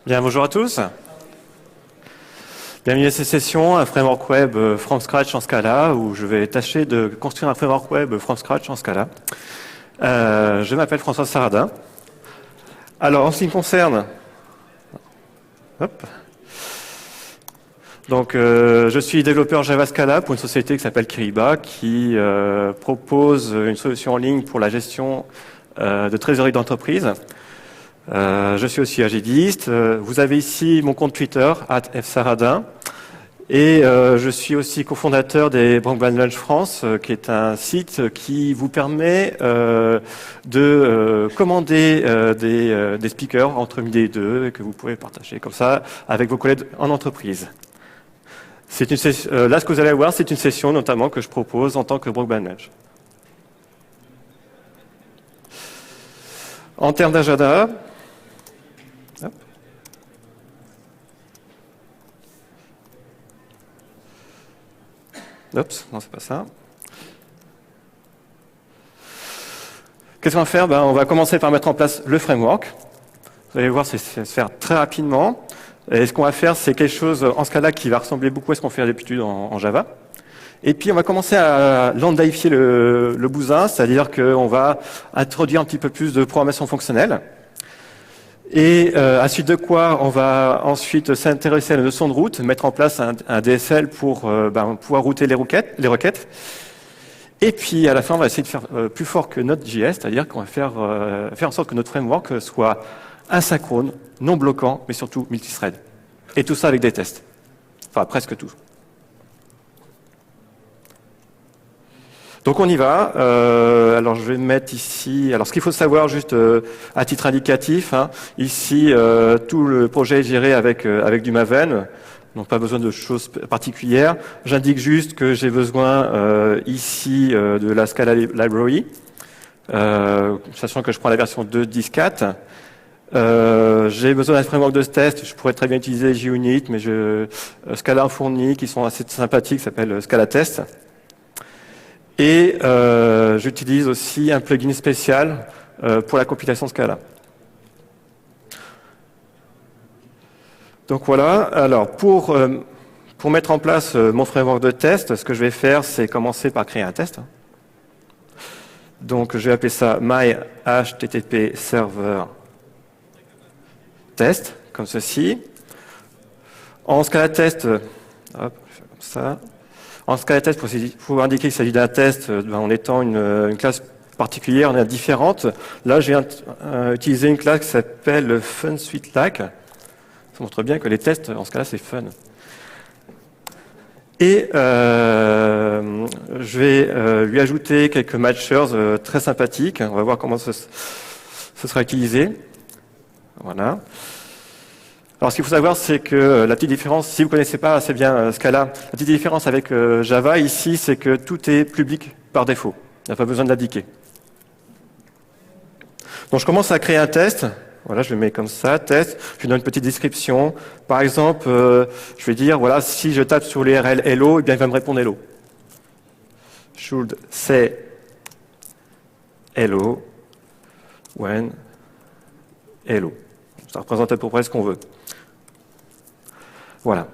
Bien, bonjour à tous. Bienvenue à cette session, un framework web from scratch en Scala, où je vais tâcher de construire un framework web from scratch en Scala. Je m'appelle François Saradin. Alors, en ce qui me concerne, je suis développeur Java Scala pour une société qui s'appelle Kiriba, qui propose une solution en ligne pour la gestion de trésorerie d'entreprise. Je suis aussi agiliste. Vous avez ici mon compte Twitter, @fsaradin. Et je suis aussi cofondateur des Brockman Lunch France, qui est un site qui vous permet de commander des speakers entre midi et deux, que vous pouvez partager comme ça avec vos collègues en entreprise. C'est une session, là, ce que vous allez voir, c'est une session notamment que je propose en tant que Brockman Lunch. En termes d'agenda, oups, non, c'est pas ça. Qu'est-ce qu'on va faire? On va commencer par mettre en place le framework. Vous allez voir, c'est se faire très rapidement. Et ce qu'on va faire, c'est quelque chose en Scala qui va ressembler beaucoup à ce qu'on fait d'habitude en Java. Et puis, on va commencer à landifier le bousin, c'est-à-dire qu'on va introduire un petit peu plus de programmation fonctionnelle. Et à suite de quoi, on va ensuite s'intéresser à la notion de route, mettre en place un DSL pour pouvoir router les requêtes. Et puis à la fin, on va essayer de faire plus fort que Node.js, c'est-à-dire qu'on va faire en sorte que notre framework soit asynchrone, non bloquant, mais surtout multithread. Et tout ça avec des tests. Enfin, presque tout. Donc on y va. Alors je vais mettre ici. Alors ce qu'il faut savoir juste à titre indicatif, ici tout le projet est géré avec du Maven, donc pas besoin de choses particulières. J'indique juste que j'ai besoin ici de la Scala Library, sachant que je prends la version 2.10.4. J'ai besoin d'un framework de test. Je pourrais très bien utiliser JUnit, mais Scala en fournit qui sont assez sympathiques, s'appelle Scala Test. Et j'utilise aussi un plugin spécial pour la compilation Scala. Donc voilà, alors pour mettre en place mon framework de test, ce que je vais faire, c'est commencer par créer un test. Donc je vais appeler ça my HTTP server test, comme ceci. En Scala test, hop, je vais faire comme ça. En Scala test, pour indiquer qu'il s'agit d'un test, en étant une classe particulière, on est différente. Là, j'ai utilisé une classe qui s'appelle FunSuiteLac. Ça montre bien que les tests, en Scala, c'est fun. Et je vais lui ajouter quelques matchers très sympathiques. On va voir comment ce sera utilisé. Voilà. Alors, ce qu'il faut savoir, c'est que la petite différence, si vous ne connaissez pas assez bien Scala, la petite différence avec Java, ici, c'est que tout est public par défaut. Il n'y a pas besoin de l'indiquer. Donc, je commence à créer un test. Voilà, je le mets comme ça, test. Je lui donne une petite description. Par exemple, je vais dire, voilà, si je tape sur l'URL hello, eh bien, il va me répondre hello. Should say hello when hello. Ça représente à peu près ce qu'on veut. Voilà.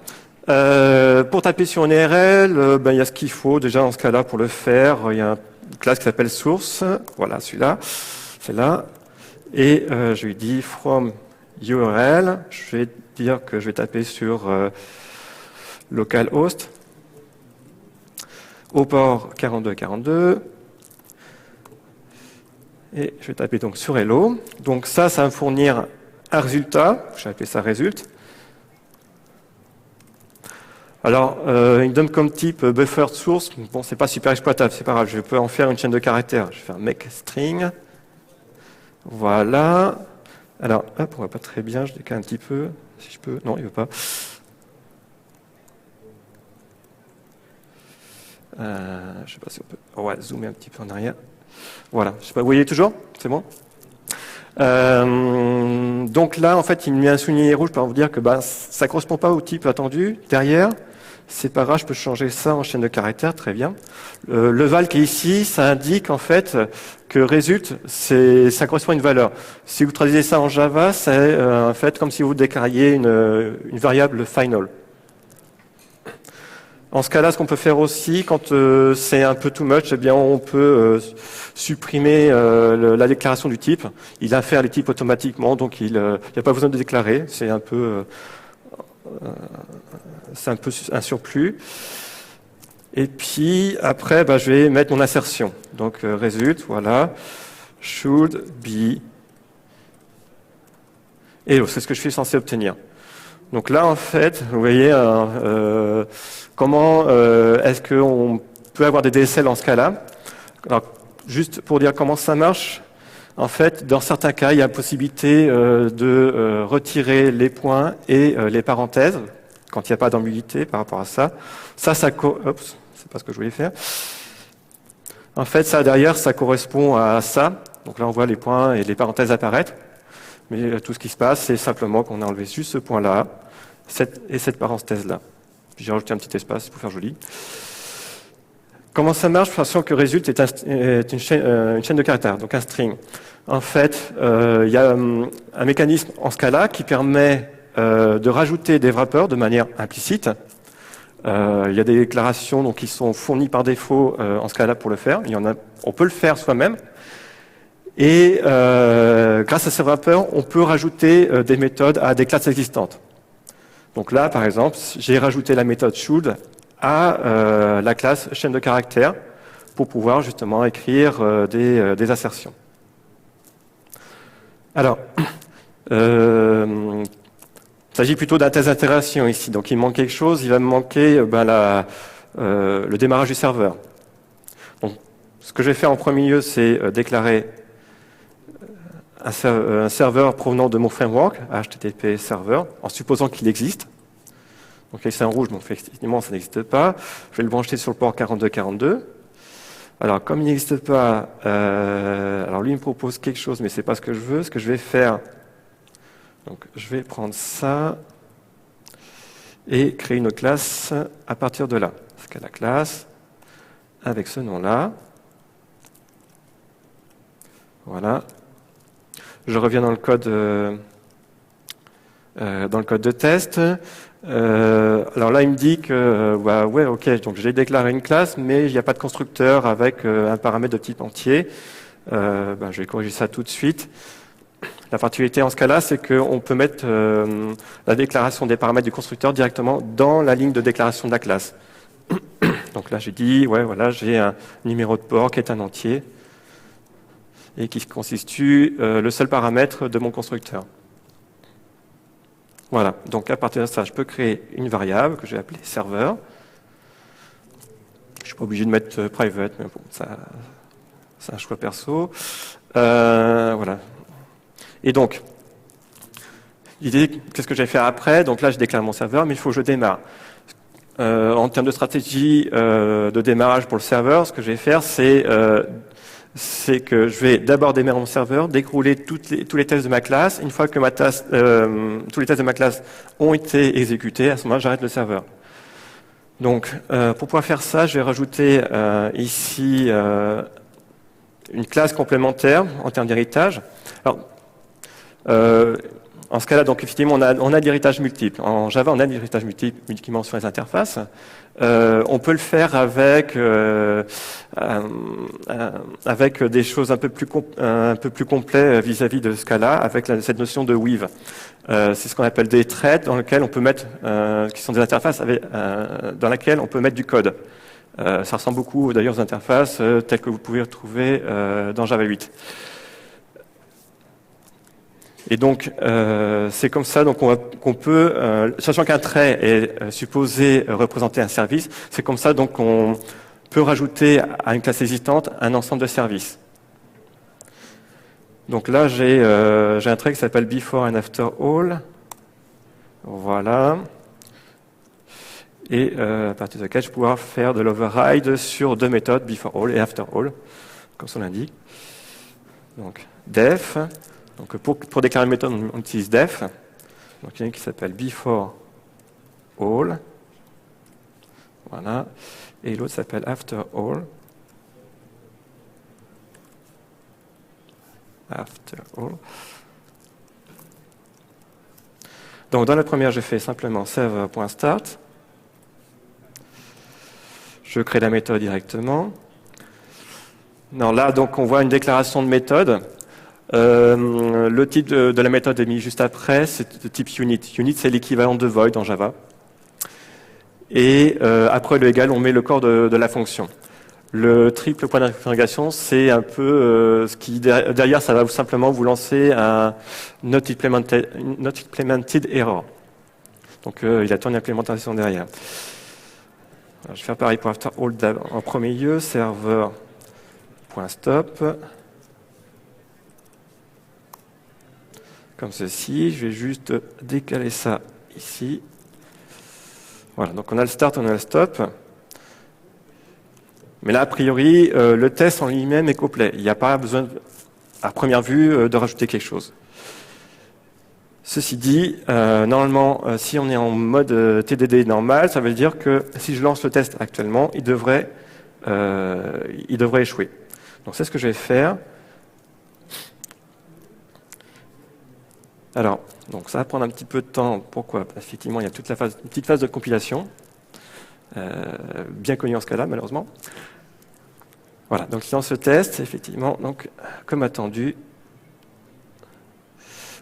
Pour taper sur une URL, il y a ce qu'il faut déjà dans ce cas-là pour le faire. Il y a une classe qui s'appelle source. Voilà, celui-là. C'est là. Et je lui dis from URL. Je vais dire que je vais taper sur localhost au port 4242. Et je vais taper donc sur hello. Donc ça va me fournir un résultat. Je vais appeler ça result. Alors, il me donne comme type buffer source. Bon, c'est pas super exploitable, c'est pas grave. Je peux en faire une chaîne de caractères. Je vais faire make string. Voilà. Alors, hop, on voit pas très bien. Je décale un petit peu, si je peux. Non, il veut pas. Je sais pas si on peut. On va zoomer un petit peu en arrière. Voilà. Je sais pas. Vous voyez toujours? C'est bon? Donc là, en fait, il me met un souligné rouge pour vous dire que ça ne correspond pas au type attendu derrière. c'est pas grave, je peux changer ça en chaîne de caractères, très bien. Le val qui est ici, ça indique en fait que result, ça correspond à une valeur. Si vous traduisez ça en Java, c'est en fait comme si vous déclariez une variable final. En ce cas-là, ce qu'on peut faire aussi, quand c'est un peu too much, eh bien, on peut supprimer la déclaration du type. Il infère les types automatiquement, donc il n'y a pas besoin de déclarer. C'est un peu un surplus. Et puis après, je vais mettre mon insertion. Donc result, voilà, should be. Et c'est ce que je suis censé obtenir. Donc là, en fait, vous voyez comment est-ce qu'on peut avoir des DSL en ce cas-là. Alors, juste pour dire comment ça marche, en fait, dans certains cas, il y a la possibilité de retirer les points et les parenthèses quand il n'y a pas d'ambiguïté par rapport à ça. Oups, c'est pas ce que je voulais faire. En fait, ça derrière, ça correspond à ça. Donc là, on voit les points et les parenthèses apparaître. Mais tout ce qui se passe, c'est simplement qu'on a enlevé juste ce point-là et cette parenthèse-là. Puis j'ai rajouté un petit espace pour faire joli. Comment ça marche? Façon que result est une chaîne de caractères, donc un string. En fait, il y a un mécanisme en ce cas-là qui permet de rajouter des wrappers de manière implicite. Il y a des déclarations donc, qui sont fournies par défaut en ce cas-là pour le faire. On peut le faire soi-même. Et grâce à ces wrappers, on peut rajouter des méthodes à des classes existantes. Donc là, par exemple, j'ai rajouté la méthode should à la classe chaîne de caractères pour pouvoir justement écrire des assertions. Alors, il s'agit plutôt d'un test d'intégration ici. Donc il manque quelque chose, il va me manquer le démarrage du serveur. Donc, ce que je vais faire en premier lieu, c'est déclarer un serveur provenant de mon framework, HTTP serveur, en supposant qu'il existe. Donc là, c'est en rouge, donc effectivement, ça n'existe pas. Je vais le brancher sur le port 4242. Alors, comme il n'existe pas, alors lui, il me propose quelque chose, mais c'est pas ce que je veux. Ce que je vais faire, donc je vais prendre ça et créer une classe à partir de là. Parce que la classe, avec ce nom-là, voilà. Je reviens dans le code de test. Alors là, il me dit que ouais, ok, donc j'ai déclaré une classe, mais il n'y a pas de constructeur avec un paramètre de type entier. Je vais corriger ça tout de suite. La particularité en ce cas-là, c'est qu'on peut mettre la déclaration des paramètres du constructeur directement dans la ligne de déclaration de la classe. Donc là, j'ai dit, ouais, voilà, j'ai un numéro de port qui est un entier et qui constitue le seul paramètre de mon constructeur. Voilà, donc à partir de ça, je peux créer une variable que je vais appeler serveur. Je ne suis pas obligé de mettre private, mais bon, ça, c'est un choix perso. Voilà. Et donc, l'idée, qu'est-ce que je vais faire après? Donc là, je déclare mon serveur, mais il faut que je démarre. En termes de stratégie de démarrage pour le serveur, ce que je vais faire, c'est que je vais d'abord démarrer mon serveur, dérouler tous les tests de ma classe. Une fois que tous les tests de ma classe ont été exécutés, à ce moment-là, j'arrête le serveur. Donc, pour pouvoir faire ça, je vais rajouter ici une classe complémentaire en termes d'héritage. Alors, en ce cas-là, donc effectivement, on a de l'héritage multiple. En Java, on a de l'héritage multiple uniquement sur les interfaces. On peut le faire avec des choses un peu plus complètes vis-à-vis de ce cas-là, avec cette notion de weave. C'est ce qu'on appelle des threads dans lesquels on peut mettre, qui sont des interfaces dans lesquelles on peut mettre du code. Ça ressemble beaucoup d'ailleurs aux interfaces telles que vous pouvez retrouver dans Java 8. Et donc, c'est comme ça donc qu'on peut, sachant qu'un trait est supposé représenter un service, c'est comme ça donc qu'on peut rajouter à une classe existante un ensemble de services. Donc là, j'ai un trait qui s'appelle before and after all. Voilà. Et à partir de laquelle je vais pouvoir faire de l'override sur deux méthodes, before all et after all, comme ça l'indique. Donc, def. Donc pour déclarer une méthode, on utilise def. Donc il y a une qui s'appelle before all. Voilà. Et l'autre s'appelle after all. After all. Donc dans la première, je fais simplement server.start. Je crée la méthode directement. Non, là, donc, on voit une déclaration de méthode. Le type de la méthode est mis juste après, c'est de type unit. Unit, c'est l'équivalent de void en Java. Et après le égal, on met le corps de la fonction. Le triple point d'interrogation, c'est un peu ce qui, derrière, ça va simplement vous lancer un not implemented error. Donc, il attend une implémentation derrière. Alors, je vais faire pareil pour after all en premier lieu, server.stop. Comme ceci, je vais juste décaler ça ici. Voilà, donc on a le start, on a le stop. Mais là, a priori, le test en lui-même est complet. Il n'y a pas besoin, à première vue, de rajouter quelque chose. Ceci dit, normalement, si on est en mode TDD normal, ça veut dire que si je lance le test actuellement, il devrait échouer. Donc c'est ce que je vais faire. Alors, donc ça va prendre un petit peu de temps. Pourquoi? Parce qu'effectivement, il y a toute une petite phase de compilation, bien connue en Scala, malheureusement. Voilà, donc dans ce test, effectivement, donc, comme attendu,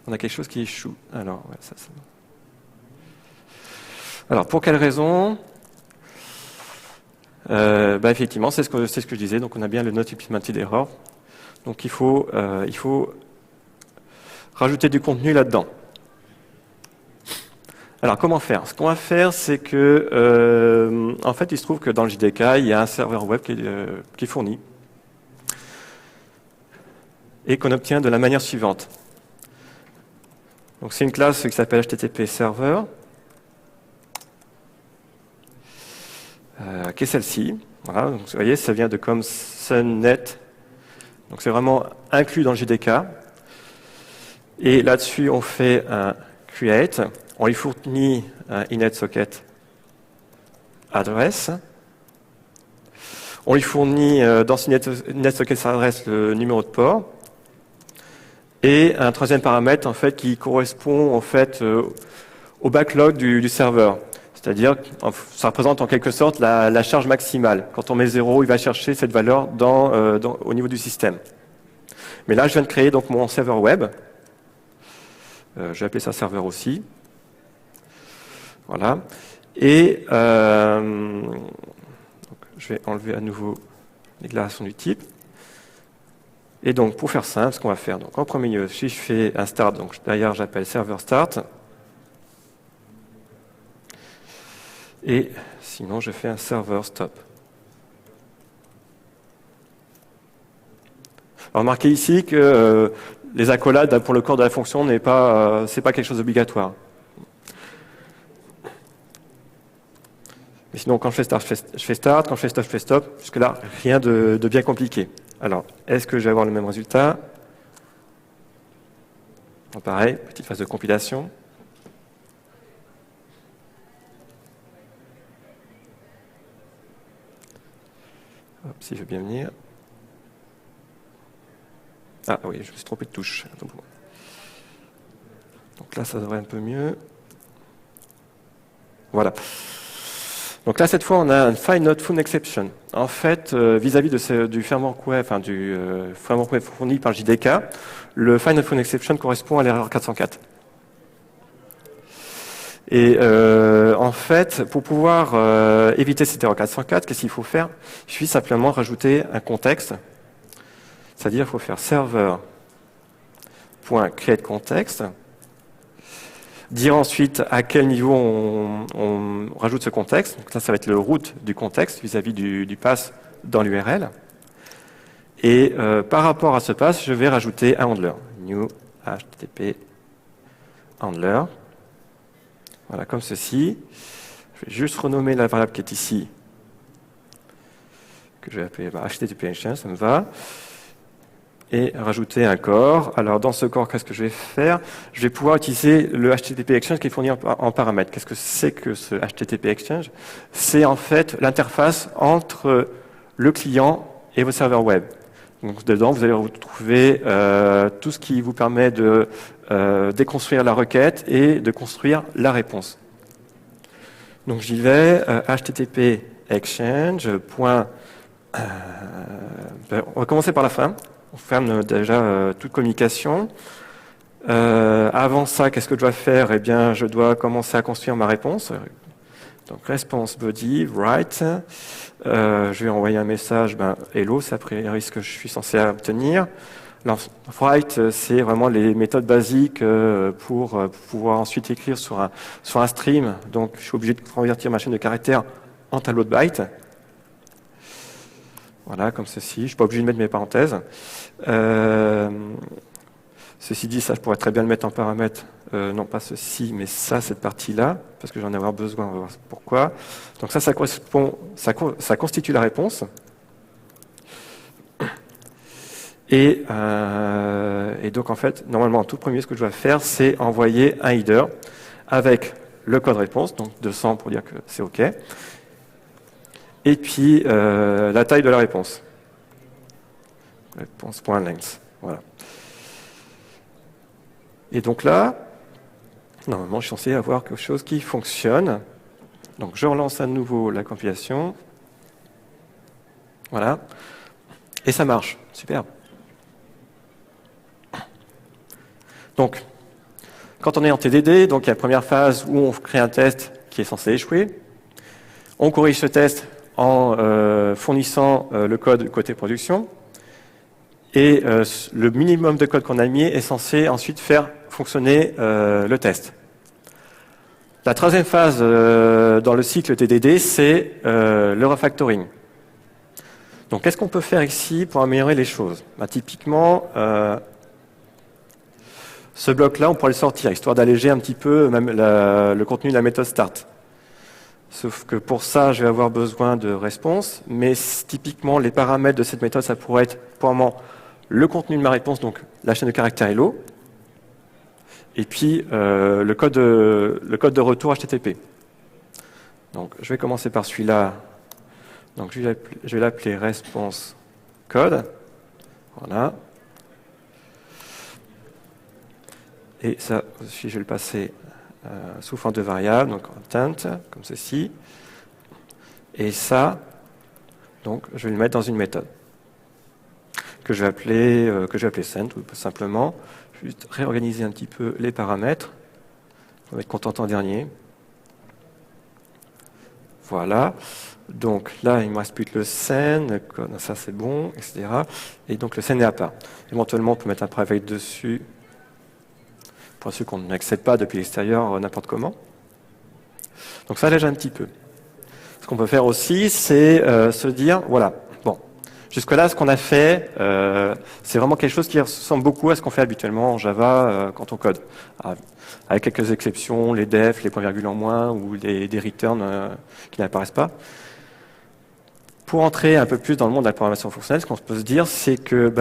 on a quelque chose qui échoue. Alors, ouais, ça. Alors, pour quelle raison? Effectivement, c'est ce que je disais. Donc, on a bien le not implemented error. Donc, il faut rajouter du contenu là-dedans. Alors, comment faire? Ce qu'on va faire, c'est que, en fait, il se trouve que dans le JDK, il y a un serveur web qui est fourni et qu'on obtient de la manière suivante. Donc, c'est une classe qui s'appelle HTTP Server, qui est celle-ci. Voilà, donc, vous voyez, ça vient de comme SunNet. Donc, c'est vraiment inclus dans le JDK. Et là-dessus, on fait un create. On lui fournit un inetSocket address. On lui fournit dans ce inetSocket address le numéro de port. Et un troisième paramètre en fait qui correspond en fait au backlog du serveur. C'est-à-dire, ça représente en quelque sorte la charge maximale. Quand on met 0, il va chercher cette valeur au niveau du système. Mais là, je viens de créer donc mon serveur web. Je vais appeler ça serveur aussi. Voilà. Et donc, je vais enlever à nouveau les déclarations du type. Et donc, pour faire simple, ce qu'on va faire, donc en premier lieu, si je fais un start, donc derrière j'appelle server start. Et sinon, je fais un server stop. Alors, remarquez ici que les accolades pour le corps de la fonction c'est pas quelque chose d'obligatoire. Mais sinon, quand je fais start, je fais start, quand je fais stop, je fais stop. Jusque-là, rien de bien compliqué. Alors, est-ce que je vais avoir le même résultat? Pareil, petite phase de compilation. Hop, si je veux bien venir. Ah oui, je me suis trompé de touche. Donc là, ça devrait un peu mieux. Voilà. Donc là, cette fois, on a un find not found exception. En fait, vis-à-vis du framework web, du framework web fourni par JDK, le find not found exception correspond à l'erreur 404. Et en fait, pour pouvoir éviter cette erreur 404, qu'est-ce qu'il faut faire? Il suffit simplement rajouter un contexte. C'est-à-dire qu'il faut faire server.createContext, dire ensuite à quel niveau on rajoute ce contexte. Donc ça va être le root du contexte vis-à-vis du pass dans l'URL. Et par rapport à ce pass, je vais rajouter un handler. New HTTP handler. Voilà, comme ceci. Je vais juste renommer la variable qui est ici, que je vais appeler HTTP Exchange, ça me va. et rajouter un core. Alors dans ce core, qu'est-ce que je vais faire? Je vais pouvoir utiliser le HTTP Exchange qui est fourni en paramètres. Qu'est-ce que c'est que ce HTTP Exchange? C'est en fait l'interface entre le client et vos serveurs web. Donc dedans, vous allez retrouver tout ce qui vous permet de déconstruire la requête et de construire la réponse. Donc j'y vais, HTTP Exchange. On va commencer par la fin. On ferme déjà toute communication. Avant ça, qu'est-ce que je dois faire? Eh bien, je dois commencer à construire ma réponse. Donc, response body, write. Je vais envoyer un message, hello, c'est a priori ce que je suis censé obtenir. Write, c'est vraiment les méthodes basiques pour pouvoir ensuite écrire sur un stream. Donc, je suis obligé de convertir ma chaîne de caractères en tableau de bytes. Voilà, comme ceci. Je ne suis pas obligé de mettre mes parenthèses. Ceci dit, ça, je pourrais très bien le mettre en paramètre. Non, pas ceci, mais ça, cette partie-là, parce que j'en ai avoir besoin. On va voir pourquoi. Donc ça correspond, ça constitue la réponse. Et donc, en fait, normalement, en tout premier, ce que je dois faire, c'est envoyer un header avec le code réponse, donc 200 pour dire que c'est OK. Et puis, la taille de la réponse. Réponse.length. Voilà. Et donc là, normalement, je suis censé avoir quelque chose qui fonctionne. Donc, je relance à nouveau la compilation. Voilà. Et ça marche. Super. Donc, quand on est en TDD, donc il y a la première phase où on crée un test qui est censé échouer. On corrige ce test en fournissant le code côté production. Et le minimum de code qu'on a mis est censé ensuite faire fonctionner le test. La troisième phase dans le cycle TDD, c'est le refactoring. Donc, qu'est-ce qu'on peut faire ici pour améliorer les choses? Typiquement, ce bloc-là, on pourrait le sortir, histoire d'alléger un petit peu même le contenu de la méthode start. Sauf que pour ça, je vais avoir besoin de response, mais typiquement, les paramètres de cette méthode, ça pourrait être probablement le contenu de ma réponse, donc la chaîne de caractères hello, et puis le code de retour HTTP. Donc, je vais commencer par celui-là. Donc, je vais l'appeler response code. Voilà. Et ça aussi, je vais le passer sous forme de variable, donc content, comme ceci. Et ça, donc, je vais le mettre dans une méthode que je vais appeler send, tout simplement. Je vais juste réorganiser un petit peu les paramètres. On va être content en dernier. Voilà. Donc là, il ne me reste plus que le send, ça c'est bon, etc. Et donc le send est à part. Éventuellement, on peut mettre un private dessus pour ceux qu'on n'accède pas depuis l'extérieur n'importe comment. Donc ça allège un petit peu. Ce qu'on peut faire aussi, c'est se dire, voilà, bon, jusque-là, ce qu'on a fait, c'est vraiment quelque chose qui ressemble beaucoup à ce qu'on fait habituellement en Java quand on code. Avec quelques exceptions, les def, les points virgules en moins ou des returns qui n'apparaissent pas. Pour entrer un peu plus dans le monde de la programmation fonctionnelle, ce qu'on peut se dire, c'est que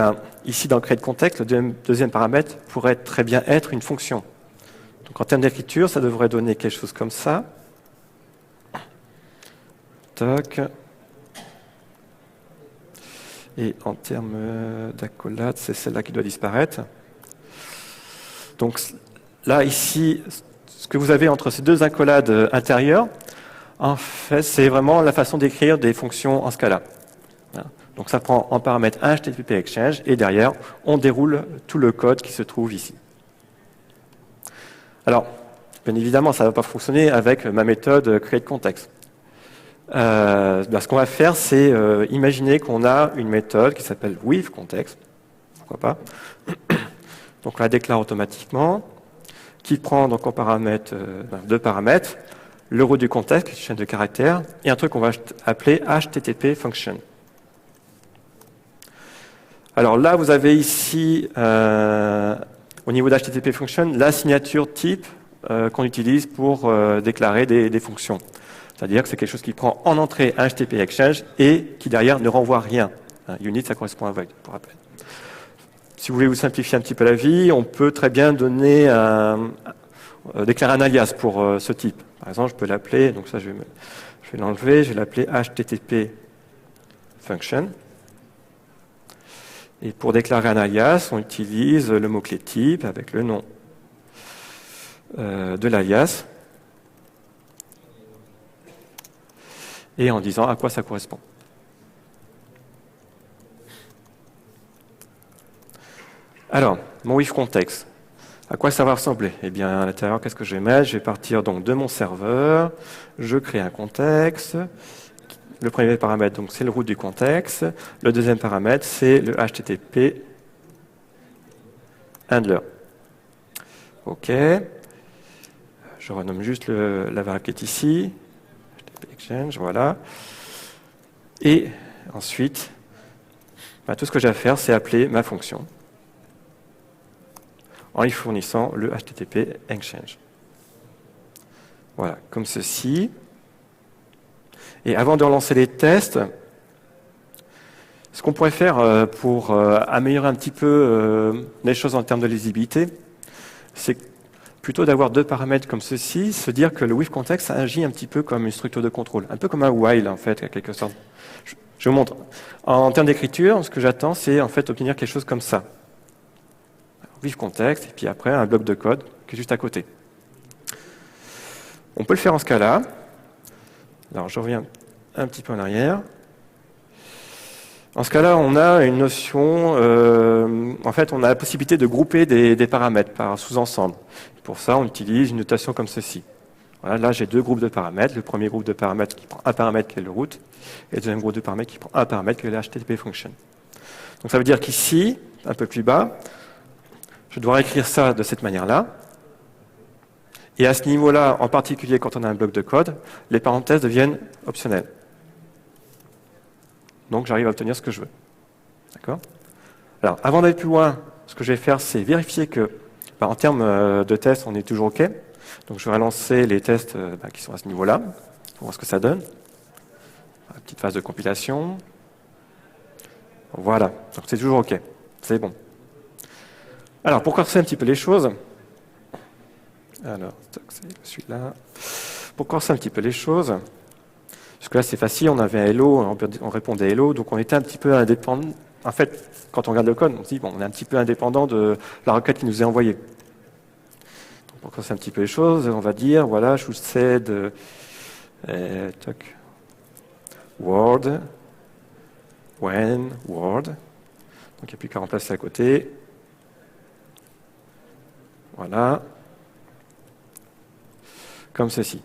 ici, dans le createContext, le deuxième paramètre pourrait très bien être une fonction. Donc en termes d'écriture, ça devrait donner quelque chose comme ça. Toc. Et en termes d'accolade, c'est celle-là qui doit disparaître. Donc là, ici, ce que vous avez entre ces deux accolades intérieures, en fait, c'est vraiment la façon d'écrire des fonctions en Scala. Donc ça prend en paramètre un HTTP Exchange et derrière, on déroule tout le code qui se trouve ici. Alors, bien évidemment, ça ne va pas fonctionner avec ma méthode createContext. Ce qu'on va faire, c'est imaginer qu'on a une méthode qui s'appelle withContext. Pourquoi pas? Donc on la déclare automatiquement, qui prend donc en paramètre deux paramètres, le root du contexte, qui est une chaîne de caractères, et un truc qu'on va appeler HTTP function. Alors là, vous avez ici, au niveau d'HTTP function, la signature type qu'on utilise pour déclarer des fonctions. C'est-à-dire que c'est quelque chose qui prend en entrée un HTTP exchange et qui derrière ne renvoie rien. Unit, ça correspond à void, pour rappel. si vous voulez vous simplifier un petit peu la vie, on peut très bien donner déclarer un alias pour ce type. Par exemple, je peux l'appeler, donc ça je vais l'enlever, je vais l'appeler HTTP function. Et pour déclarer un alias, on utilise le mot-clé type avec le nom de l'alias et en disant à quoi ça correspond. Alors, mon with context, à quoi ça va ressembler? Eh bien, à l'intérieur, qu'est-ce que je vais mettre? Je vais partir donc de mon serveur, je crée un contexte. Le premier paramètre, donc, c'est le route du contexte. Le deuxième paramètre, c'est le HTTP handler. OK. Je renomme juste la variable qui est ici. HTTP exchange, voilà. Et ensuite, tout ce que j'ai à faire, c'est appeler ma fonction en lui fournissant le HTTP exchange. Voilà, comme ceci. Et avant de relancer les tests, ce qu'on pourrait faire pour améliorer un petit peu les choses en termes de lisibilité, c'est plutôt d'avoir deux paramètres comme ceci, se dire que le with context agit un petit peu comme une structure de contrôle, un peu comme un while en fait, en quelque sorte. Je vous montre. En termes d'écriture, ce que j'attends, c'est en fait obtenir quelque chose comme ça. With context, et puis après un bloc de code qui est juste à côté. On peut le faire en ce cas-là. Alors je reviens un petit peu en arrière. En ce cas-là, on a une notion, en fait, on a la possibilité de grouper des paramètres par sous-ensemble. Pour ça, on utilise une notation comme ceci. Voilà, là, j'ai deux groupes de paramètres. Le premier groupe de paramètres qui prend un paramètre qui est le route, et le deuxième groupe de paramètres qui prend un paramètre qui est le HTTP function. Donc ça veut dire qu'ici, un peu plus bas, je dois écrire ça de cette manière-là. Et à ce niveau-là, en particulier quand on a un bloc de code, les parenthèses deviennent optionnelles. Donc j'arrive à obtenir ce que je veux. D'accord ? Alors, avant d'aller plus loin, ce que je vais faire, c'est vérifier que, en termes de tests, on est toujours OK. Donc je vais relancer les tests qui sont à ce niveau-là, pour voir ce que ça donne. Une petite phase de compilation. Voilà, donc c'est toujours OK. C'est bon. Alors, pour corser un petit peu les choses, alors, c'est celui-là. Pour corser un petit peu les choses, parce que là c'est facile, on avait un hello, on répondait hello, donc on était un petit peu indépendant. En fait, quand on regarde le code, on se dit bon, on est un petit peu indépendant de la requête qui nous est envoyée. Donc, pour corser un petit peu les choses, on va dire voilà, should said word when word. Donc il n'y a plus qu'à remplacer à côté. Voilà. Comme ceci.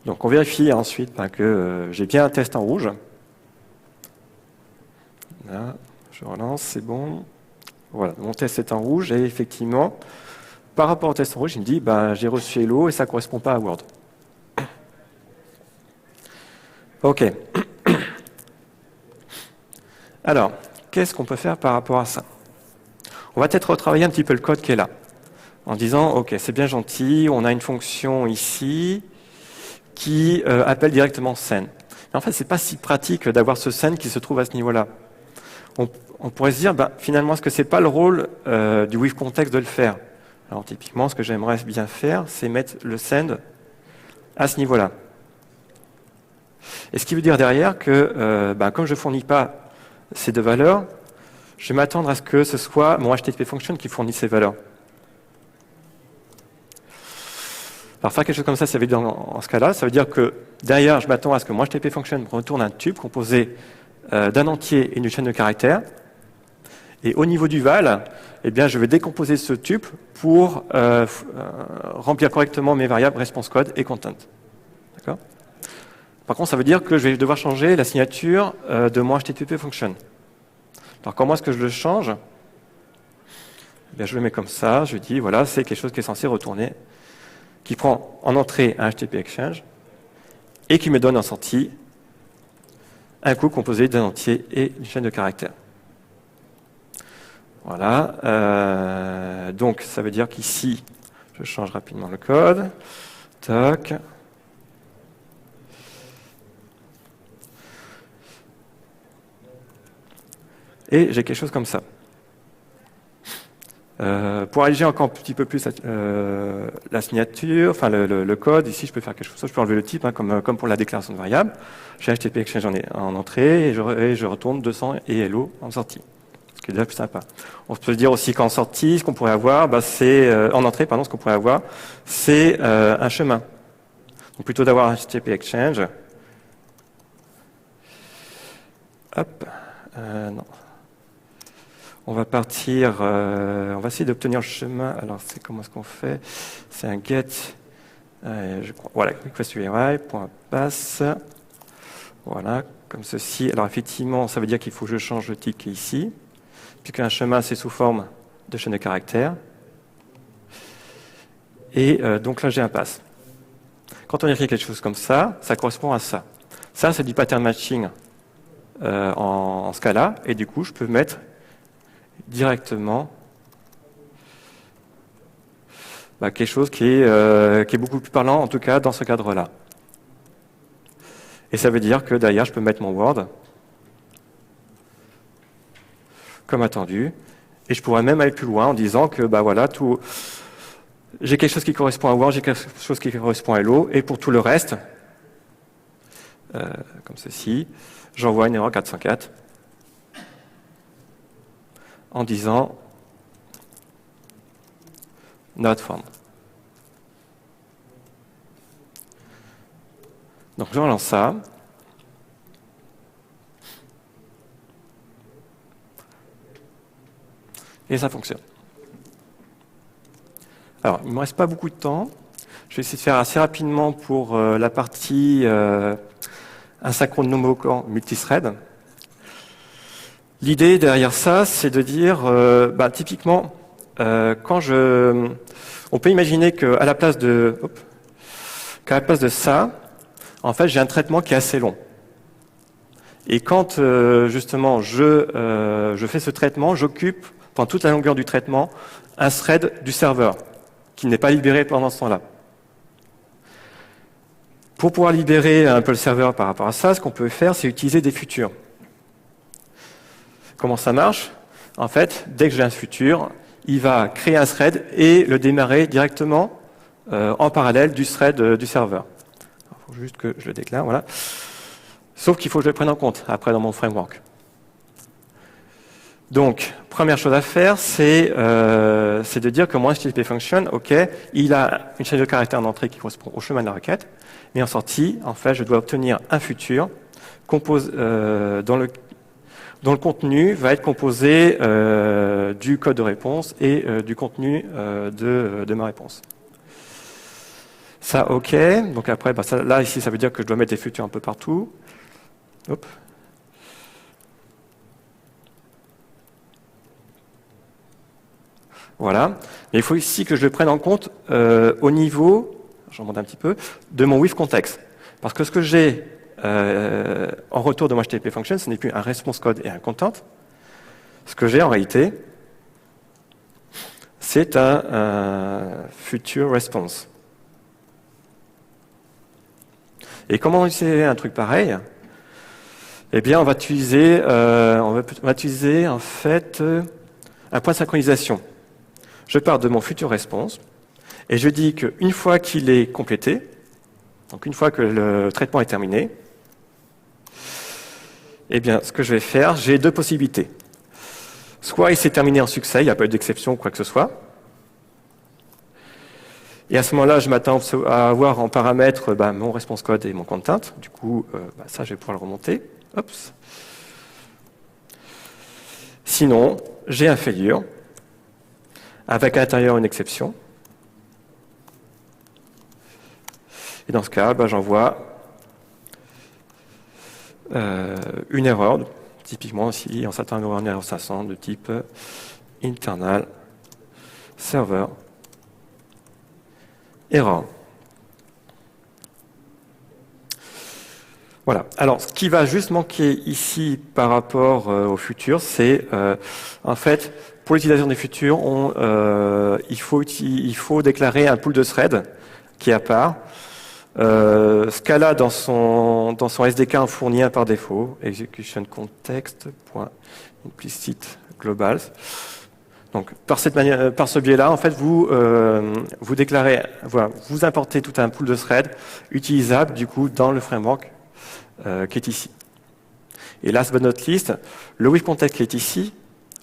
Donc on vérifie ensuite que j'ai bien un test en rouge. Là, je relance, c'est bon. Voilà, mon test est en rouge et effectivement, par rapport au test en rouge, il me dit j'ai reçu hello et ça ne correspond pas à Word. OK. Alors, qu'est-ce qu'on peut faire par rapport à ça? On va peut-être retravailler un petit peu le code qui est là. En disant, OK, c'est bien gentil, on a une fonction ici qui appelle directement send. Mais en fait, ce n'est pas si pratique d'avoir ce send qui se trouve à ce niveau-là. On pourrait se dire, finalement, est-ce que ce n'est pas le rôle du with context de le faire? Alors typiquement, ce que j'aimerais bien faire, c'est mettre le send à ce niveau-là. Et ce qui veut dire derrière que, comme je ne fournis pas ces deux valeurs, je vais m'attendre à ce que ce soit mon HTTP function qui fournit ces valeurs. Alors faire quelque chose comme ça veut dire en ce cas-là, ça veut dire que derrière, je m'attends à ce que mon HTTP function me retourne un tube composé d'un entier et d'une chaîne de caractères. Et au niveau du val, je vais décomposer ce tube pour remplir correctement mes variables response code et content. D'accord ? Par contre, ça veut dire que je vais devoir changer la signature de mon HTTP function. Alors comment est-ce que je le change ? Je le mets comme ça, je dis, voilà, c'est quelque chose qui est censé retourner, qui prend en entrée un HTTP exchange et qui me donne en sortie un coup composé d'un entier et d'une chaîne de caractères. Voilà. Donc, ça veut dire qu'ici, je change rapidement le code. Tac. et j'ai quelque chose comme ça. Pour alléger encore un petit peu plus la signature, enfin le code, ici je peux faire quelque chose, je peux enlever le type, hein, comme pour la déclaration de variable. J'ai HTTP Exchange en entrée et je retourne 200 et hello en sortie, ce qui est déjà plus sympa. On peut se dire aussi qu'en sortie, ce qu'on pourrait avoir, en entrée, pardon, ce qu'on pourrait avoir, c'est un chemin. Donc plutôt d'avoir HTTP Exchange. Hop, non. On va partir, on va essayer d'obtenir le chemin. Alors, c'est comment est-ce qu'on fait? C'est un get, je crois. Voilà, request URI, .pass. Voilà, comme ceci. Alors, effectivement, ça veut dire qu'il faut que je change le type qui est ici, puisqu'un chemin, c'est sous forme de chaîne de caractères. Et donc là, j'ai un pass. Quand on écrit quelque chose comme ça correspond à ça. Ça, c'est du pattern matching en Scala, et du coup, je peux mettre directement quelque chose qui est beaucoup plus parlant, en tout cas dans ce cadre-là. Et ça veut dire que derrière, je peux mettre mon Word comme attendu, et je pourrais même aller plus loin en disant que voilà, j'ai quelque chose qui correspond à Word, j'ai quelque chose qui correspond à Hello, et pour tout le reste, comme ceci, j'envoie une erreur 404 en disant not found. Donc je relance ça. Et ça fonctionne. Alors, il ne me reste pas beaucoup de temps. Je vais essayer de faire assez rapidement pour la partie asynchrone non-bloquant multithread. L'idée derrière ça, c'est de dire, typiquement, on peut imaginer qu'à la place de ça, en fait, j'ai un traitement qui est assez long. Et quand justement je fais ce traitement, j'occupe pendant toute la longueur du traitement un thread du serveur qui n'est pas libéré pendant ce temps-là. Pour pouvoir libérer un peu le serveur par rapport à ça, ce qu'on peut faire, c'est utiliser des futurs. Comment ça marche? En fait, dès que j'ai un futur, il va créer un thread et le démarrer directement en parallèle du thread du serveur. Il faut juste que je le déclare, voilà. Sauf qu'il faut que je le prenne en compte après dans mon framework. Donc, première chose à faire, c'est de dire que mon HTTP function, ok, il a une chaîne de caractères d'entrée qui correspond au chemin de la requête, mais en sortie, en fait, je dois obtenir un futur dont le contenu va être composé du code de réponse et du contenu de ma réponse. Ça, ok. Donc après, là, ici, ça veut dire que je dois mettre des futurs un peu partout. Hop. Voilà. Mais il faut ici que je le prenne en compte au niveau, j'en monte un petit peu, de mon with context. Parce que ce que j'ai en retour de mon HTTP function, ce n'est plus un response code et un content. Ce que j'ai en réalité, c'est un future response. Et comment utiliser un truc pareil? Eh bien, on va utiliser en fait un point de synchronisation. Je pars de mon future response et je dis qu'une fois qu'il est complété, donc une fois que le traitement est terminé, eh bien, ce que je vais faire, j'ai deux possibilités. Soit il s'est terminé en succès, il n'y a pas eu d'exception, quoi que ce soit. Et à ce moment-là, je m'attends à avoir en paramètre mon response code et mon content. Du coup, ça, je vais pouvoir le remonter. Oups. Sinon, j'ai un failure avec à l'intérieur une exception. Et dans ce cas, j'envoie une erreur, typiquement ici, on s'attend à une erreur 500 de type internal server error. Voilà. Alors, ce qui va juste manquer ici par rapport au futur, c'est en fait, pour l'utilisation des futurs, il faut déclarer un pool de thread qui est à part. Scala dans son SDK en fournit un par défaut, execution context. implicit globals. Donc, par ce biais-là, en fait, vous déclarez, voilà, vous importez tout un pool de threads utilisable, du coup, dans le framework qui est ici. Et last but not least, le with context qui est ici,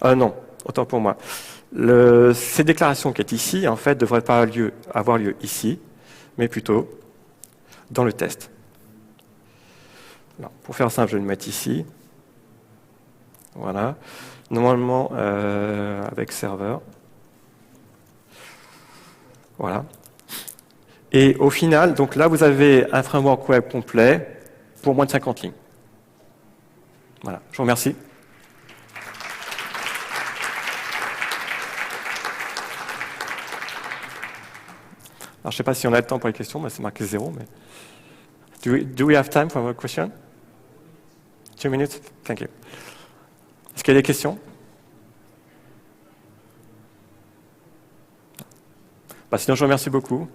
non, autant pour moi. Ces déclarations qui est ici, en fait, ne devraient pas avoir lieu ici, mais plutôt dans le test. Alors, pour faire simple, je vais le mettre ici. Voilà. Normalement, avec serveur. Voilà. Et au final, donc là, vous avez un framework web complet pour moins de 50 lignes. Voilà. Je vous remercie. Alors, je ne sais pas si on a le temps pour les questions, mais c'est marqué 0. Mais... Do we have time for a question? 2 minutes? Thank you. Est-ce qu'il y a des questions? Sinon, je vous remercie beaucoup.